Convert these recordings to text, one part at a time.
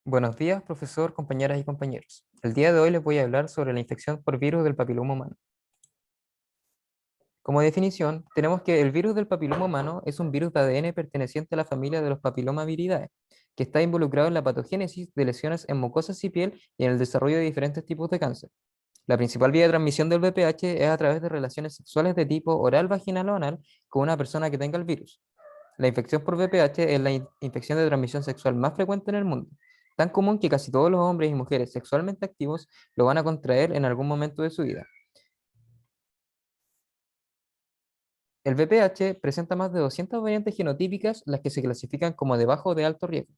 Buenos días, profesor, compañeras y compañeros. El día de hoy les voy a hablar sobre la infección por virus del papiloma humano. Como definición, tenemos que el virus del papiloma humano es un virus de ADN perteneciente a la familia de los papilomaviridae, que está involucrado en la patogénesis de lesiones en mucosas y piel y en el desarrollo de diferentes tipos de cáncer. La principal vía de transmisión del VPH es a través de relaciones sexuales de tipo oral, vaginal o anal con una persona que tenga el virus. La infección por VPH es la infección de transmisión sexual más frecuente en el mundo, tan común que casi todos los hombres y mujeres sexualmente activos lo van a contraer en algún momento de su vida. El VPH presenta más de 200 variantes genotípicas, las que se clasifican como de bajo o de alto riesgo.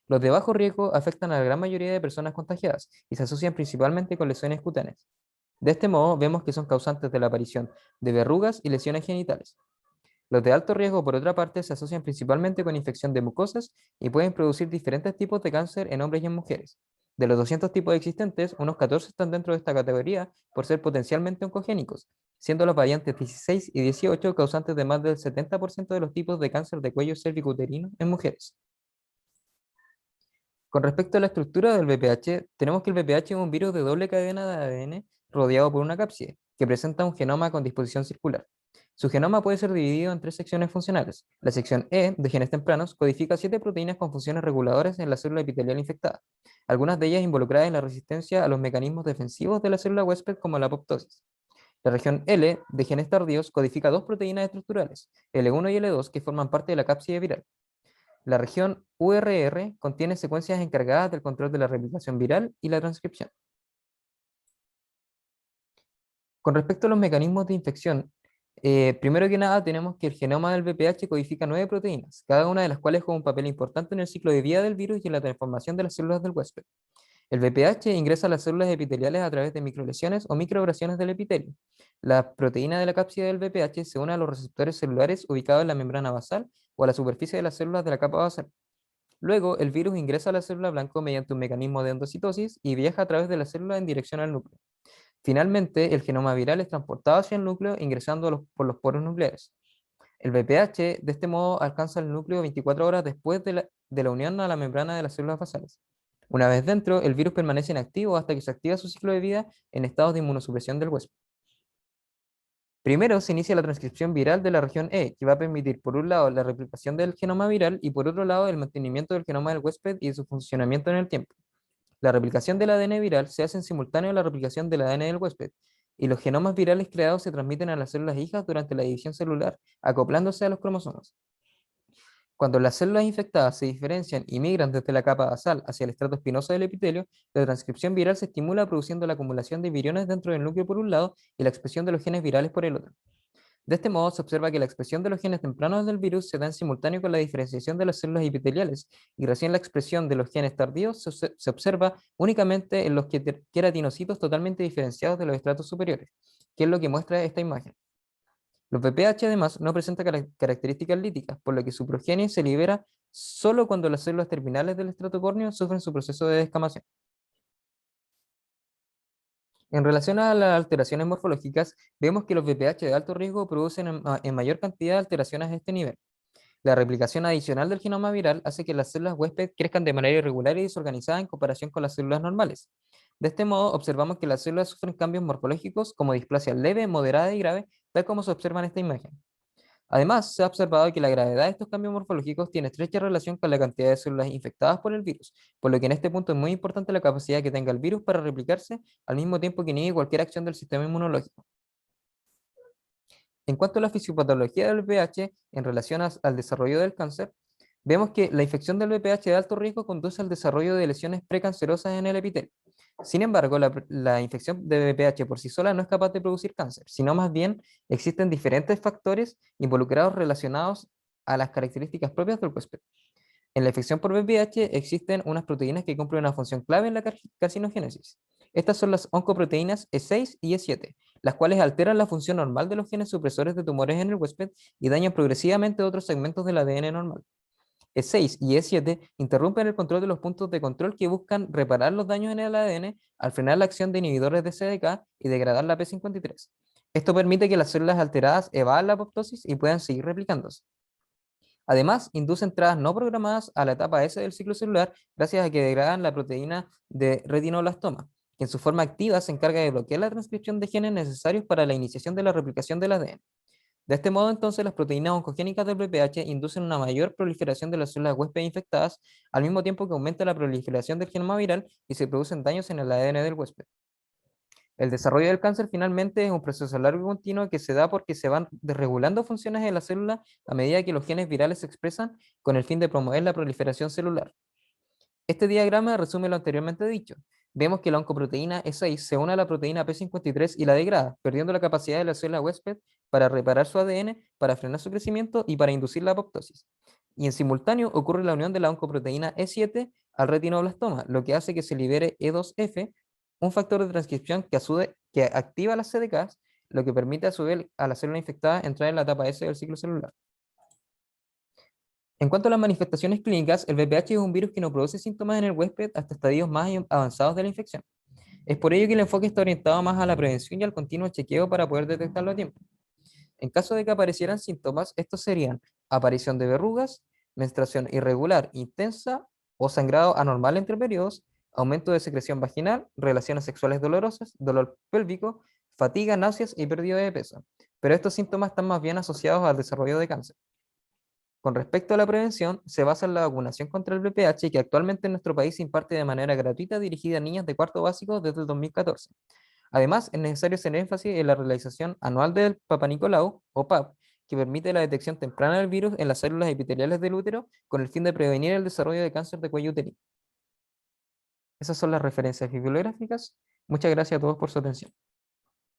Los de bajo riesgo afectan a la gran mayoría de personas contagiadas y se asocian principalmente con lesiones cutáneas. De este modo, vemos que son causantes de la aparición de verrugas y lesiones genitales. Los de alto riesgo, por otra parte, se asocian principalmente con infección de mucosas y pueden producir diferentes tipos de cáncer en hombres y en mujeres. De los 200 tipos existentes, unos 14 están dentro de esta categoría por ser potencialmente oncogénicos, siendo las variantes 16 y 18 causantes de más del 70% de los tipos de cáncer de cuello cervicouterino en mujeres. Con respecto a la estructura del VPH, tenemos que el VPH es un virus de doble cadena de ADN rodeado por una cápside, que presenta un genoma con disposición circular. Su genoma puede ser dividido en tres secciones funcionales. La sección E, de genes tempranos, codifica 7 proteínas con funciones reguladoras en la célula epitelial infectada, algunas de ellas involucradas en la resistencia a los mecanismos defensivos de la célula huésped como la apoptosis. La región L, de genes tardíos, codifica dos proteínas estructurales, L1 y L2, que forman parte de la cápside viral. La región URR contiene secuencias encargadas del control de la replicación viral y la transcripción. Con respecto a los mecanismos de infección, primero que nada tenemos que el genoma del VPH codifica 9 proteínas, cada una de las cuales juega un papel importante en el ciclo de vida del virus y en la transformación de las células del huésped. El VPH ingresa a las células epiteliales a través de microlesiones o microabrasiones del epitelio. La proteína de la cápside del VPH se une a los receptores celulares ubicados en la membrana basal o a la superficie de las células de la capa basal. Luego, el virus ingresa a la célula blanco mediante un mecanismo de endocitosis y viaja a través de la célula en dirección al núcleo. Finalmente, el genoma viral es transportado hacia el núcleo ingresando por los poros nucleares. El VPH de este modo alcanza el núcleo 24 horas después de la unión a la membrana de las células basales. Una vez dentro, el virus permanece inactivo hasta que se activa su ciclo de vida en estados de inmunosupresión del huésped. Primero se inicia la transcripción viral de la región E, que va a permitir, por un lado, la replicación del genoma viral y, por otro lado, el mantenimiento del genoma del huésped y de su funcionamiento en el tiempo. La replicación del ADN viral se hace en simultáneo a la replicación del ADN del huésped, y los genomas virales creados se transmiten a las células hijas durante la división celular, acoplándose a los cromosomas. Cuando las células infectadas se diferencian y migran desde la capa basal hacia el estrato espinoso del epitelio, la transcripción viral se estimula produciendo la acumulación de viriones dentro del núcleo por un lado y la expresión de los genes virales por el otro. De este modo, se observa que la expresión de los genes tempranos del virus se da en simultáneo con la diferenciación de las células epiteliales, y recién la expresión de los genes tardíos se observa únicamente en los queratinocitos totalmente diferenciados de los estratos superiores, que es lo que muestra esta imagen. Los VPH además no presentan características líticas, por lo que su progenie se libera solo cuando las células terminales del estrato córneo sufren su proceso de descamación. En relación a las alteraciones morfológicas, vemos que los VPH de alto riesgo producen en mayor cantidad alteraciones a este nivel. La replicación adicional del genoma viral hace que las células huésped crezcan de manera irregular y desorganizada en comparación con las células normales. De este modo, observamos que las células sufren cambios morfológicos como displasia leve, moderada y grave, tal como se observa en esta imagen. Además, se ha observado que la gravedad de estos cambios morfológicos tiene estrecha relación con la cantidad de células infectadas por el virus, por lo que en este punto es muy importante la capacidad que tenga el virus para replicarse al mismo tiempo que niegue cualquier acción del sistema inmunológico. En cuanto a la fisiopatología del VPH en relación al desarrollo del cáncer, vemos que la infección del VPH de alto riesgo conduce al desarrollo de lesiones precancerosas en el epitelio. Sin embargo, la infección de VPH por sí sola no es capaz de producir cáncer, sino más bien existen diferentes factores involucrados relacionados a las características propias del huésped. En la infección por VPH existen unas proteínas que cumplen una función clave en la carcinogénesis. Estas son las oncoproteínas E6 y E7, las cuales alteran la función normal de los genes supresores de tumores en el huésped y dañan progresivamente otros segmentos del ADN normal. E6 y E7 interrumpen el control de los puntos de control que buscan reparar los daños en el ADN al frenar la acción de inhibidores de CDK y degradar la P53. Esto permite que las células alteradas evadan la apoptosis y puedan seguir replicándose. Además, induce entradas no programadas a la etapa S del ciclo celular gracias a que degradan la proteína de retinoblastoma, que en su forma activa se encarga de bloquear la transcripción de genes necesarios para la iniciación de la replicación del ADN. De este modo, entonces, las proteínas oncogénicas del VPH inducen una mayor proliferación de las células huésped infectadas, al mismo tiempo que aumenta la proliferación del genoma viral y se producen daños en el ADN del huésped. El desarrollo del cáncer finalmente es un proceso largo y continuo que se da porque se van desregulando funciones de la célula a medida que los genes virales se expresan con el fin de promover la proliferación celular. Este diagrama resume lo anteriormente dicho. Vemos que la oncoproteína E6 se une a la proteína P53 y la degrada, perdiendo la capacidad de la célula huésped para reparar su ADN, para frenar su crecimiento y para inducir la apoptosis. Y en simultáneo ocurre la unión de la oncoproteína E7 al retinoblastoma, lo que hace que se libere E2F, un factor de transcripción que activa las CDKs, lo que permite a su vez a la célula infectada entrar en la etapa S del ciclo celular. En cuanto a las manifestaciones clínicas, el VPH es un virus que no produce síntomas en el huésped hasta estadios más avanzados de la infección. Es por ello que el enfoque está orientado más a la prevención y al continuo chequeo para poder detectarlo a tiempo. En caso de que aparecieran síntomas, estos serían aparición de verrugas, menstruación irregular, intensa o sangrado anormal entre periodos, aumento de secreción vaginal, relaciones sexuales dolorosas, dolor pélvico, fatiga, náuseas y pérdida de peso. Pero estos síntomas están más bien asociados al desarrollo de cáncer. Con respecto a la prevención, se basa en la vacunación contra el VPH que actualmente en nuestro país se imparte de manera gratuita dirigida a niñas de cuarto básico desde el 2014. Además, es necesario hacer énfasis en la realización anual del Papa Nicolau, o PAP, que permite la detección temprana del virus en las células epiteliales del útero con el fin de prevenir el desarrollo de cáncer de cuello uterino. Esas son las referencias bibliográficas. Muchas gracias a todos por su atención.